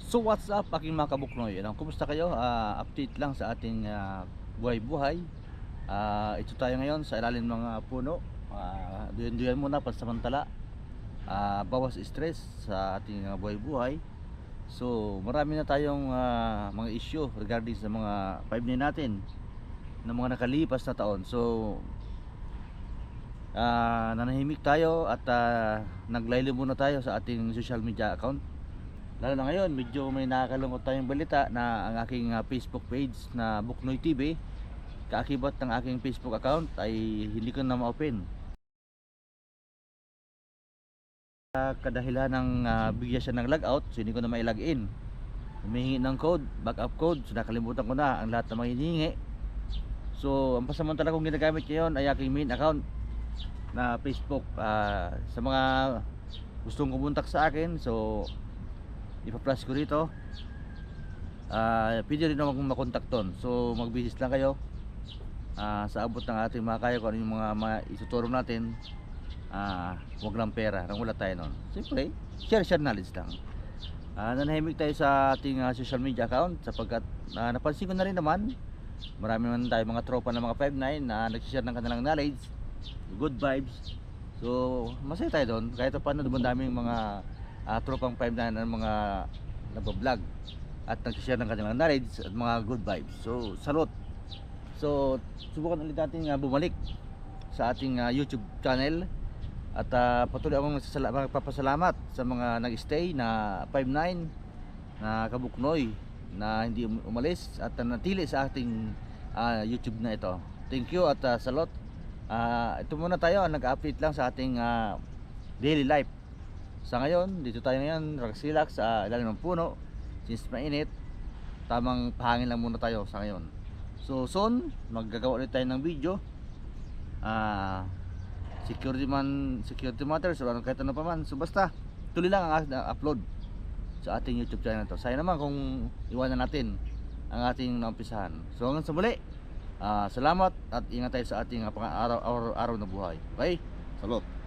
So what's up aking mga kabuknoy? Kumusta kayo? Update lang sa ating buhay-buhay. Ito tayo ngayon sa ilalim ng mga puno. Duyan-duyan muna pansamantala. Bawas stress sa ating buhay-buhay. So marami na tayong mga issue regarding sa mga 5 natin ng mga nakalipas na taon. So nanahimik tayo at naglaylo muna tayo sa ating social media account. Lalo na ngayon, medyo may nakakalungkot tayong balita na ang aking Facebook page na Buknoy TV, kaakibat ng aking Facebook account ay hindi ko na ma-open. Kadahilan ng bigyan siya ng logout, so hindi ko na ma-login. Humihingi ng code, backup code, so nakalimutan ko na ang lahat ng mga hinihingi. So ang pasamantala kong ginagamit ngayon ay aking main account na Facebook. Sa mga gustong kumontak sa akin, so ipa-flash ko rito. Pwede rin akong makontak doon. So mag-visit lang kayo sa abot ng ating mga kaya kung ano yung mga ituturo natin. Huwag lang pera, nang wala tayo nun. Siyempre, share knowledge lang. Nanahimik tayo sa ating social media account sapagkat napansin ko na rin naman marami naman tayo mga tropa ng mga 5-9 na nagsishare ng kanilang knowledge, good vibes. So masaya tayo doon kahit paano dumandaming mga tropang 5-9 ng mga nagbablog at nagsishare ng kanilang knowledge at mga good vibes. So salute. So subukan ulit natin bumalik sa ating YouTube channel at patuloy akong magpapasalamat sa mga nag-stay na 5-9 na kabuknoy na hindi umalis at natili sa ating YouTube na ito. Thank you at salute. Ito muna tayo, nag-update lang sa ating daily life. Sa ngayon, dito tayo ngayon, relax sa ilalim ng puno. Since mainit, tamang pahangin lang muna tayo sa ngayon. So soon, maggagawa ulit tayo ng video. Security matters or kahit ano pa man. So basta, tuloy lang ang upload sa ating YouTube channel na to. Sayang naman kung iwanan natin ang ating naumpisahan. So hanggang sa muli, salamat at ingat tayo sa ating araw-araw na buhay. Okay? Salute.